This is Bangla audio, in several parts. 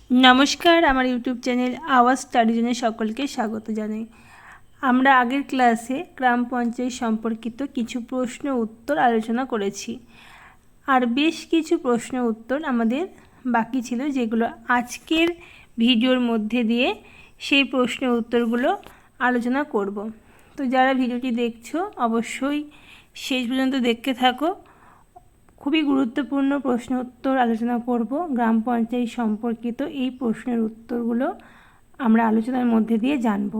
নমস্কার, আমার ইউটিউব চ্যানেল আওয়াজ স্টাডি জোনে সকলকে স্বাগত জানাই। আমরা আগের ক্লাসে গ্রাম পঞ্চায়েত সম্পর্কিত কিছু প্রশ্ন উত্তর আলোচনা করেছি, আর বেশ কিছু প্রশ্ন উত্তর আমাদের বাকি ছিল, যেগুলো আজকের ভিডিওর মধ্যে দিয়ে সেই প্রশ্ন উত্তরগুলো আলোচনা করব। তো যারা ভিডিওটি দেখছো অবশ্যই শেষ পর্যন্ত দেখতে থাকো। খুবই গুরুত্বপূর্ণ প্রশ্ন উত্তর আলোচনা করব। গ্রাম পঞ্চায়েত সম্পর্কিত এই প্রশ্নের উত্তরগুলো আমরা আলোচনার মধ্যে দিয়ে জানব।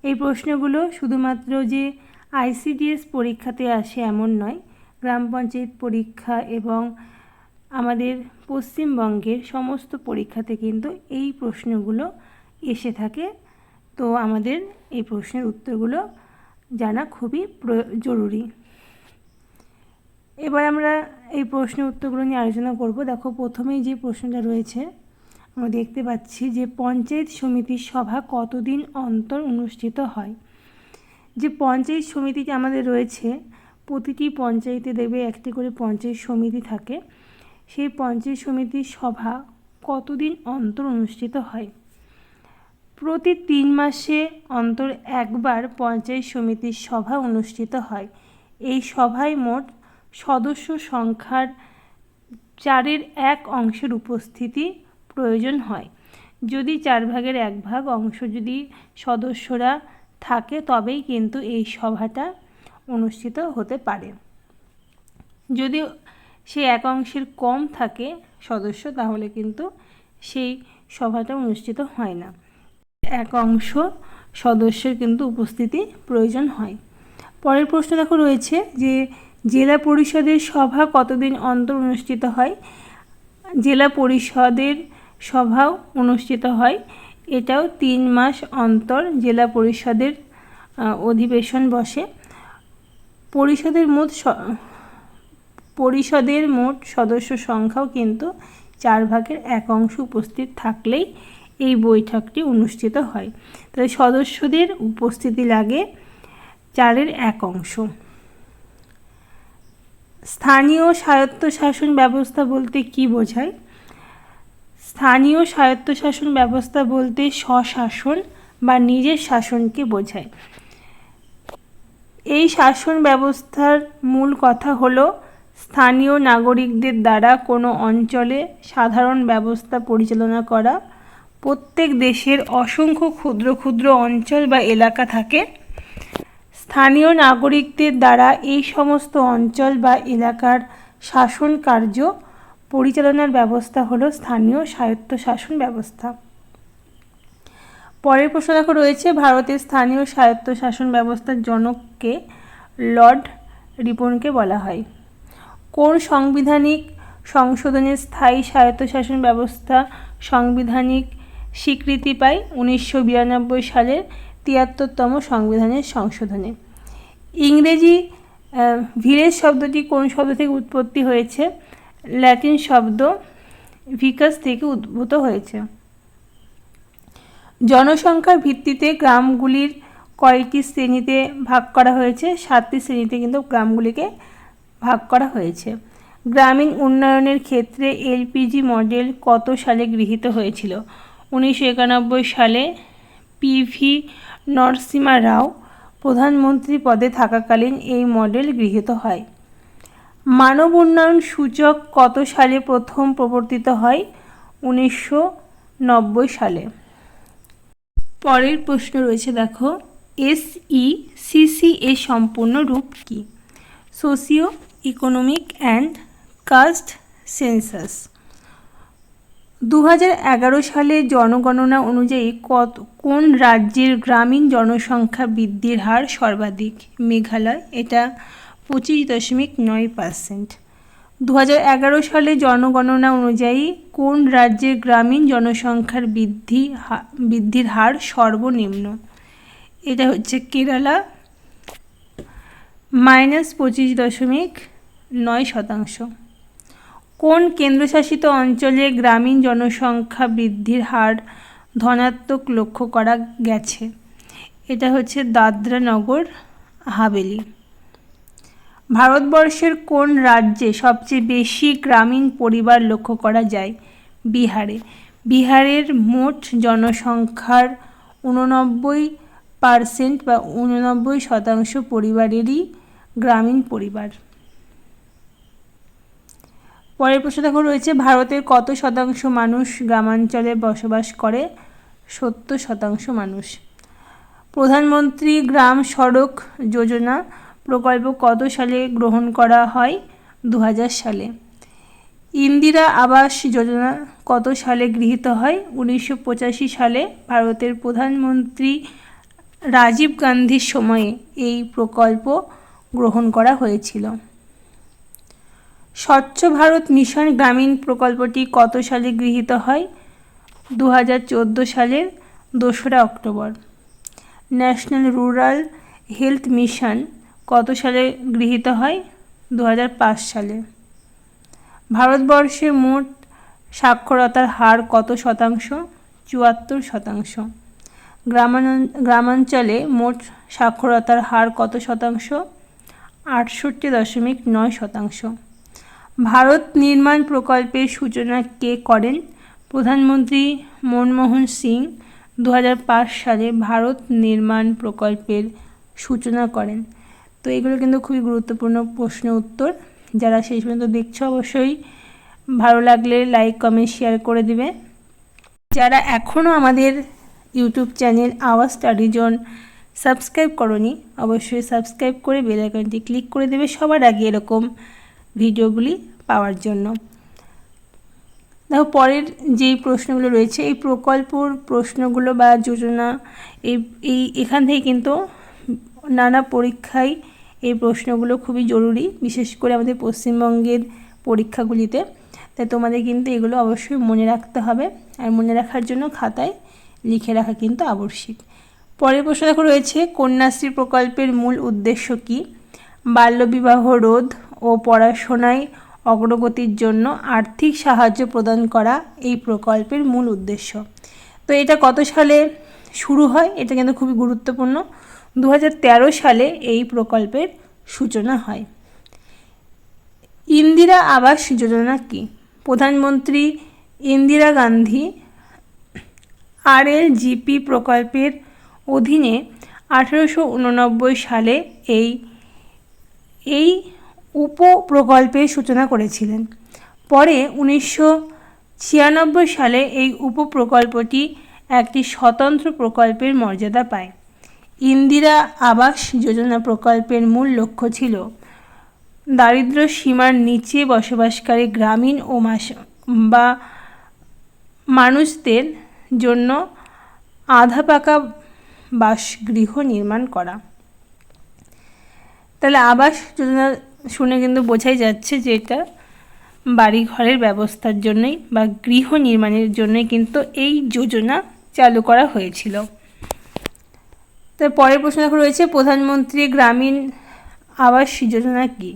এই প্রশ্নগুলো শুধুমাত্র যে আইসিডিএস পরীক্ষাতে আসে এমন নয়, গ্রাম পঞ্চায়েত পরীক্ষা এবং আমাদের পশ্চিমবঙ্গের সমস্ত পরীক্ষাতে কিন্তু এই প্রশ্নগুলো এসে থাকে। তো আমাদের এই প্রশ্নের উত্তরগুলো জানা খুবই জরুরি। এবার আমরা এই প্রশ্ন উত্তরগুলো নিয়ে আলোচনা করব। দেখো, প্রথমেই যে প্রশ্নটা রয়েছে আমরা দেখতে পাচ্ছি যে পঞ্চায়েত সমিতির সভা কতদিন অন্তর অনুষ্ঠিত হয়। যে পঞ্চায়েত সমিতিটি আমাদের রয়েছে, প্রতিটি পঞ্চায়েতে দেখবে একটি করে পঞ্চায়েত সমিতি থাকে। সেই পঞ্চায়েত সমিতির সভা কতদিন অন্তর অনুষ্ঠিত হয়? প্রতি 3 মাসে অন্তর একবার পঞ্চায়েত সমিতির সভা অনুষ্ঠিত হয়। এই সভায় মোট সদস্য সংখ্যার 1/4 উপস্থিতি প্রয়োজন হয়। যদি 1/4 অংশ যদি সদস্যরা থাকে তবেই কিন্তু এই সভাটা অনুষ্ঠিত হতে পারে। যদি সেই 1/4 কম থাকে সদস্য, তাহলে কিন্তু সেই সভাটা অনুষ্ঠিত হয় না। 1/4 সদস্যের কিন্তু উপস্থিতি প্রয়োজন হয়। পরের প্রশ্ন দেখো রয়েছে যে জেলা পরিষদের সভা কতদিন অন্তর অনুষ্ঠিত হয়। জেলা পরিষদের সভাও অনুষ্ঠিত হয়, এটাও 3 মাস অন্তর জেলা পরিষদের অধিবেশন বসে। পরিষদের মোট সদস্য সংখ্যাও কিন্তু 1/4 উপস্থিত থাকলেই এই বৈঠকটি অনুষ্ঠিত হয়। তাহলে সদস্যদের উপস্থিতি লাগে 1/4। স্থানীয় স্বায়ত্তশাসন ব্যবস্থা বলতে কি বোঝায়? স্থানীয় স্বায়ত্তশাসন ব্যবস্থা বলতে স্বশাসন বা নিজের শাসনকে বোঝায়। এই শাসন ব্যবস্থার মূল কথা হলো স্থানীয় নাগরিকদের দ্বারা কোনো অঞ্চলে সাধারণ ব্যবস্থা পরিচালনা করা। প্রত্যেক দেশের অসংখ্য ক্ষুদ্র ক্ষুদ্র অঞ্চল বা এলাকা থাকে। স্থানীয় নাগরিকদের দ্বারা এই সমস্ত অঞ্চল বা এলাকার শাসন কার্য পরিচালনার ব্যবস্থা হলো স্থানীয় স্বায়ত্তশাসন ব্যবস্থা। পরের প্রশ্ন দেখো রয়েছে ভারতের স্থানীয় স্বায়ত্তশাসন ব্যবস্থার জনককে? লর্ড রিপনকে বলা হয়। কোন সাংবিধানিক সংশোধনে স্থায়ী স্বায়ত্তশাসন ব্যবস্থা সাংবিধানিক স্বীকৃতি পায়? 1992 সালের 73তম সংবিধানের সংশোধনে। ইংরেজি ভিলেজ শব্দটি কোন শব্দ থেকে উৎপত্তি হয়েছে? ল্যাটিন শব্দ ভিকাস থেকে উদ্ভূত হয়েছে। জনসংখ্যার ভিত্তিতে গ্রামগুলির কয়টি শ্রেণীতে ভাগ করা হয়েছে? 7টি শ্রেণীতে কিন্তু গ্রামগুলিকে ভাগ করা হয়েছে। গ্রামীণ উন্নয়নের ক্ষেত্রে এলপিজি মডেল কত সালে গৃহীত হয়েছিল? 1991 সালে পিভি নরসিমা রাও প্রধানমন্ত্রী পদে থাকাকালীন এই মডেল গৃহীত হয়। মানব উন্নয়ন সূচক কত সালে প্রথম প্রবর্তিত হয়? 1990 সালে। পরের প্রশ্ন রয়েছে দেখো, SECC এর সম্পূর্ণ রূপ কি? Socio economic and caste census. 2011 সালে জনগণনা অনুযায়ী কোন রাজ্যের গ্রামীণ জনসংখ্যা বৃদ্ধির হার সর্বাধিক? মেঘালয়, এটা 25.9%। 2011 সালে জনগণনা অনুযায়ী কোন রাজ্যের গ্রামীণ জনসংখ্যার বৃদ্ধির হার সর্বনিম্ন? এটা হচ্ছে কেরালা, -25.9%। কোন কেন্দ্রশাসিত অঞ্চলে গ্রামীণ জনসংখ্যা বৃদ্ধির হার ধনাত্মক লক্ষ্য করা গেছে? এটা হচ্ছে দাদরা নগর হাভেলি। ভারতবর্ষের কোন রাজ্যে সবচেয়ে বেশি গ্রামীণ পরিবার লক্ষ্য করা যায়? বিহারে, বিহারের মোট জনসংখ্যার 89% বা 89% পরিবারেরই গ্রামীণ পরিবার। পরের প্রশ্ন দেখো রয়েছে, ভারতের কত শতাংশ মানুষ গ্রামাঞ্চলে বসবাস করে? 70% মানুষ। প্রধানমন্ত্রী গ্রাম সড়ক যোজনা প্রকল্প কত সালে গ্রহণ করা হয়? 2000 সালে। ইন্দিরা আবাস যোজনা কত সালে গৃহীত হয়? 1985 সালে ভারতের প্রধানমন্ত্রী রাজীব গান্ধীর সময়ে এই প্রকল্প গ্রহণ করা হয়েছিল। স্বচ্ছ ভারত মিশন গ্রামীণ প্রকল্পটি কত সালে গৃহীত হয়? 2014 সালের 2রা October. National Rural Health Mission কত সালে গৃহীত হয়? 2005 সালে। ভারতবর্ষে মোট সাক্ষরতার হার কত শতাংশ? 74%। গ্রামাঞ্চলে মোট সাক্ষরতার হার কত শতাংশ? 68.9%। ভারত নির্মাণ প্রকল্পের সূচনা কে করেন? প্রধানমন্ত্রী মনমোহন সিং 2005 সালে ভারত নির্মাণ প্রকল্পের সূচনা করেন। তো এগুলো কিন্তু খুবই গুরুত্বপূর্ণ প্রশ্ন উত্তর। যারা শেষ পর্যন্ত দেখছো অবশ্যই ভালো লাগলে লাইক কমেন্ট শেয়ার করে দিবে। যারা এখনও আমাদের ইউটিউব চ্যানেল আওয়াজ স্টাডি জোন সাবস্ক্রাইব করনি, অবশ্যই সাবস্ক্রাইব করে বেল আইকনটি ক্লিক করে দেবে সবার আগে এরকম ভিডিওগুলি পাওয়ার জন্য। দেখো পরের যেই প্রশ্নগুলো রয়েছে, এই প্রকল্পর প্রশ্নগুলো বা যোজনা এখান থেকে কিন্তু নানা পরীক্ষায় এই প্রশ্নগুলো খুবই জরুরি, বিশেষ করে আমাদের পশ্চিমবঙ্গের পরীক্ষাগুলিতে। তাই তোমাদের কিন্তু এগুলো অবশ্যই মনে রাখতে হবে, আর মনে রাখার জন্য খাতায় লিখে রাখা কিন্তু আবশ্যিক। পরের প্রশ্ন দেখো রয়েছে, কন্যাশ্রী প্রকল্পের মূল উদ্দেশ্য কী? বাল্যবিবাহ রোধ ও পড়াশোনায় অগ্রগতির জন্য আর্থিক সাহায্য প্রদান করা এই প্রকল্পের মূল উদ্দেশ্য। তো এটা কত সালে শুরু হয়? এটা কিন্তু খুবই গুরুত্বপূর্ণ। 2013 সালে এই প্রকল্পের সূচনা হয়। ইন্দিরা আবাস যোজনা কি? প্রধানমন্ত্রী ইন্দিরা গান্ধী RLGP প্রকল্পের অধীনে 1889 সালে এই উপপ্রকল্পের সূচনা করেছিলেন। পরে 1996 সালে এই উপপ্রকল্পটি একটি স্বতন্ত্র প্রকল্পের মর্যাদা পায়। ইন্দিরা আবাস যোজনা প্রকল্পের মূল লক্ষ্য ছিল দারিদ্র্য সীমার নিচে বসবাসকারী গ্রামীণ ও মানুষদের জন্য আধা পাকা বাসগৃহ নির্মাণ করা। তাহলে আবাস যোজনা শুনে কিন্তু বোঝাই যাচ্ছে যে এটা বাড়ি ঘরের ব্যবস্থার জন্যই বা গৃহ নির্মাণের জন্যই কিন্তু এই যোজনা চালু করা হয়েছিল। তার পরের প্রশ্ন দেখো রয়েছে, প্রধানমন্ত্রী গ্রামীণ আবাস যোজনা কি?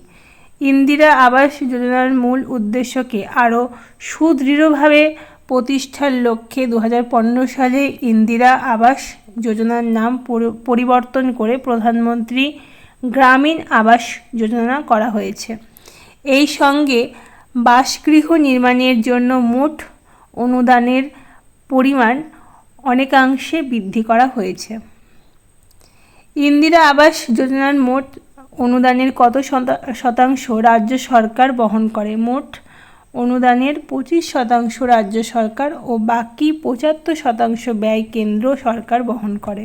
ইন্দিরা আবাস যোজনার মূল উদ্দেশ্যকে আরও সুদৃঢ়ভাবে প্রতিষ্ঠার লক্ষ্যে 2015 সালে ইন্দিরা আবাস যোজনার নাম পরিবর্তন করে প্রধানমন্ত্রী গ্রামীণ আবাস যোজনা করা হয়েছে। এই সঙ্গে বাসগৃহ নির্মাণের জন্য মোট অনুদানের পরিমাণ অনেকাংশে বৃদ্ধি করা হয়েছে। ইন্দিরা আবাস যোজনার মোট অনুদানের কত শতাংশ রাজ্য সরকার বহন করে? মোট অনুদানের 25% রাজ্য সরকার ও বাকি 75% ব্যয় কেন্দ্র সরকার বহন করে।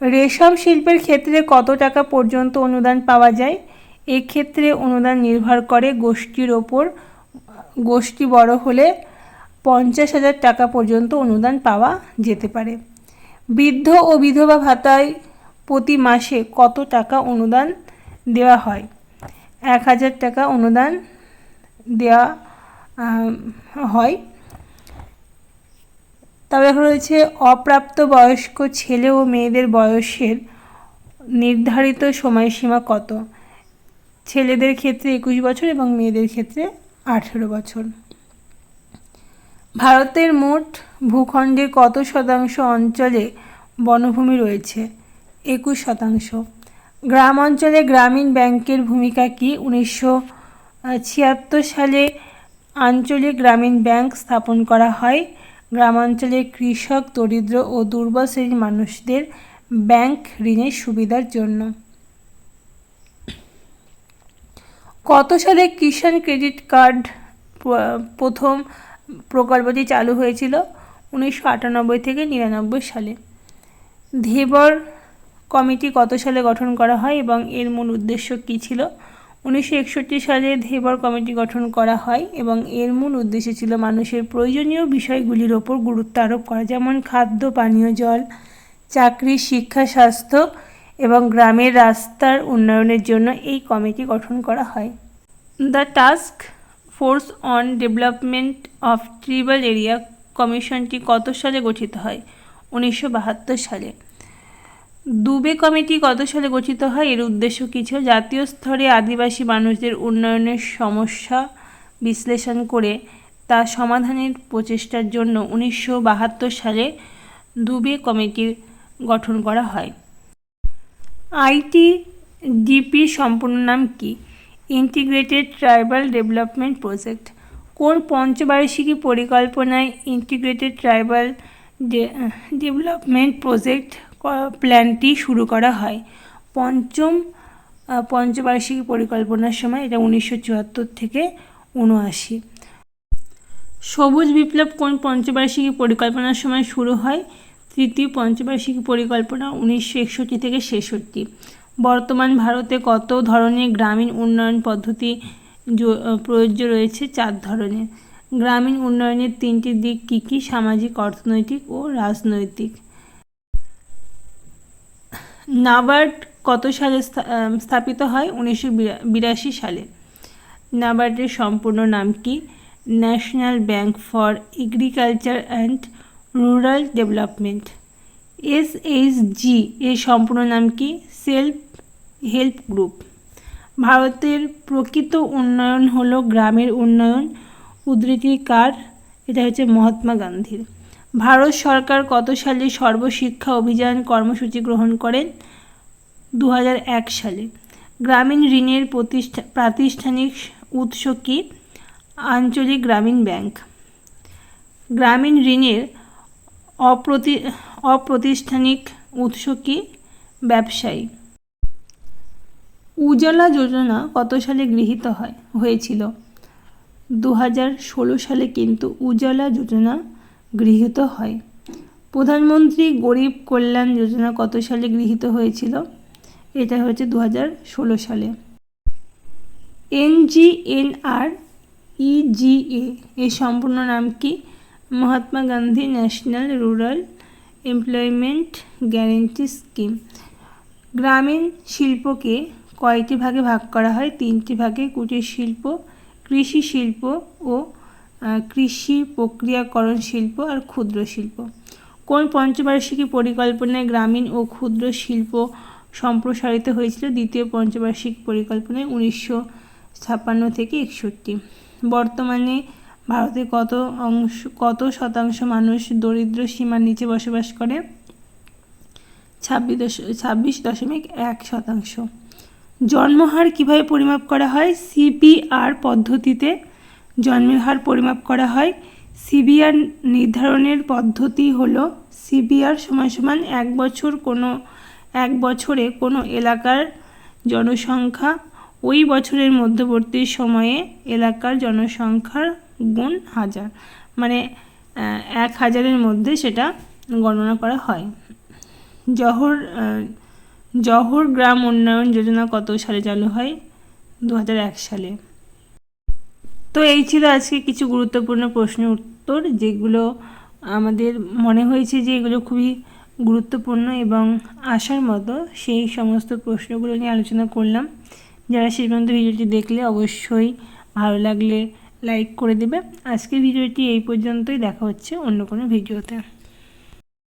রেশম শিল্পের ক্ষেত্রে কত টাকা পর্যন্ত অনুদান পাওয়া যায়? এক্ষেত্রে অনুদান নির্ভর করে গোষ্ঠীর ওপর। গোষ্ঠী বড় হলে 50,000 টাকা পর্যন্ত অনুদান পাওয়া যেতে পারে। বৃদ্ধ ও বিধবা ভাতায় প্রতি মাসে কত টাকা অনুদান দেওয়া হয়? 1,000 টাকা অনুদান দেওয়া হয়। তবে এখন রয়েছে, অপ্রাপ্তবয়স্ক ছেলে ও মেয়েদের বয়সের নির্ধারিত সময়সীমা কত? ছেলেদের ক্ষেত্রে 21 বছর এবং মেয়েদের ক্ষেত্রে 18 বছর। ভারতের মোট ভূখণ্ডের কত শতাংশ অঞ্চলে বনভূমি রয়েছে? 21%। গ্রাম অঞ্চলে গ্রামীণ ব্যাংকের ভূমিকা কি? 1976 সালে আঞ্চলিক গ্রামীণ ব্যাংক স্থাপন করা হয় গ্রামাঞ্চলের কৃষক, দরিদ্র ও দুর্বল শ্রেণীর মানুষদের ব্যাংক ঋণের সুবিধার জন্য। কত সালে কিষাণ ক্রেডিট কার্ড প্রথম প্রকল্পটি চালু হয়েছিল? 1998 থেকে 99 সালে। ধেবর কমিটি কত সালে গঠন করা হয় এবং এর মূল উদ্দেশ্য কী ছিল? 1961 সালে ধেবর কমিটি গঠন করা হয় এবং এর মূল উদ্দেশ্য ছিল মানুষের প্রয়োজনীয় বিষয়গুলির ওপর গুরুত্ব আরোপ করা, যেমন খাদ্য, পানীয় জল, চাকরি, শিক্ষা, স্বাস্থ্য এবং গ্রামের রাস্তার উন্নয়নের জন্য এই কমিটি গঠন করা হয়। The task force on development of tribal area কমিশনটি কত সালে গঠিত হয়? 1972 সালে। দুবে কমিটি কত সালে গঠিত হয়? এর উদ্দেশ্য কী ছিল? জাতীয় স্তরে আদিবাসী মানুষদের উন্নয়নের সমস্যা বিশ্লেষণ করে তা সমাধানের প্রচেষ্টার জন্য 1972 সালে দুবে কমিটির গঠন করা হয়। ITDP সম্পূর্ণ নাম কি? Integrated tribal development project. কোন পঞ্চবার্ষিকী পরিকল্পনায় ইন্টিগ্রেটেড ট্রাইবাল ডেভেলপমেন্ট প্রজেক্ট প্ল্যানটি শুরু করা হয়? পঞ্চম পঞ্চবার্ষিকী পরিকল্পনার সময়, এটা 1974 থেকে 79। সবুজ বিপ্লব কোন পঞ্চবার্ষিকী পরিকল্পনার সময় শুরু হয়? তৃতীয় পঞ্চবার্ষিকী পরিকল্পনা 1961 থেকে 66। বর্তমান ভারতে কত ধরনের গ্রামীণ উন্নয়ন পদ্ধতি প্রযোজ্য রয়েছে? 4 ধরনের। গ্রামীণ উন্নয়নের 3টি দিক কী কী? সামাজিক, অর্থনৈতিক ও রাজনৈতিক। নাবার্ড কত সালে স্থাপিত হয়? 1982 সালে। নাবার্ডের সম্পূর্ণ নাম কি? National bank for agriculture and rural development. SHG এর সম্পূর্ণ নাম কি? Self help group. ভারতের প্রকৃত উন্নয়ন হলো গ্রামের উন্নয়ন। উদ্ধৃতি কার? এটা হচ্ছে মহাত্মা গান্ধীর। ভারত সরকার কত সালে সর্বশিক্ষা অভিযান কর্মসূচি গ্রহণ করেন? 2001 সালে। গ্রামীণ ঋণের প্রাতিষ্ঠানিক উৎস কি? আঞ্চলিক গ্রামীণ ব্যাংক। গ্রামীণ ঋণের অপ্রাতিষ্ঠানিক উৎস কি? ব্যবসায়ী। উজালা যোজনা কত সালে গৃহীত হয়েছিল? 2016 সালে কিন্তু উজালা যোজনা গৃহীত হয়। প্রধানমন্ত্রী গরিব কল্যাণ যোজনা কত সালে গৃহীত হয়েছিল? এটা হচ্ছে 2016 সালে। NGNREGA এর সম্পূর্ণ নাম কি? Mahatma Gandhi national rural employment guarantee scheme. গ্রামীণ শিল্পকে কয়টি ভাগে ভাগ করা হয়? 3টি ভাগে। কুটির শিল্প, কৃষি শিল্প ও কৃষি প্রক্রিয়াকরণ শিল্প আর ক্ষুদ্র শিল্প। কোন পঞ্চবার্ষিকী পরিকল্পনায় গ্রামীণ ও ক্ষুদ্র শিল্প সম্প্রসারিত হয়েছিল? দ্বিতীয় পঞ্চবার্ষিক পরিকল্পনায় 1956 থেকে 61। বর্তমানে ভারতে কত শতাংশ মানুষ দরিদ্র সীমার নিচে বসবাস করে? 26.1%। জন্মহার কিভাবে পরিমাপ করা হয়? CPR পদ্ধতিতে জন্মের হার পরিমাপ করা হয়। CBR নির্ধারণের পদ্ধতি হলো CBR = এক বছরে কোনো এলাকার জনসংখ্যা ওই বছরের মধ্যবর্তী সময়ে এলাকার জনসংখ্যার গুণ 1000, মানে 1000-এর মধ্যে সেটা গণনা করা হয়। জওহর গ্রাম উন্নয়ন যোজনা কত সালে চালু হয়? 2001 সালে। তো এই ছিল আজকে কিছু গুরুত্বপূর্ণ প্রশ্নের উত্তর, যেগুলো আমাদের মনে হয়েছে যে এগুলো খুবই গুরুত্বপূর্ণ এবং আসার মতো, সেই সমস্ত প্রশ্নগুলো নিয়ে আলোচনা করলাম। যারা শেষ পর্যন্ত ভিডিওটি দেখলে অবশ্যই ভালো লাগলে লাইক করে দেবে। আজকের ভিডিওটি এই পর্যন্তই, দেখা হচ্ছে অন্য কোনো ভিডিওতে।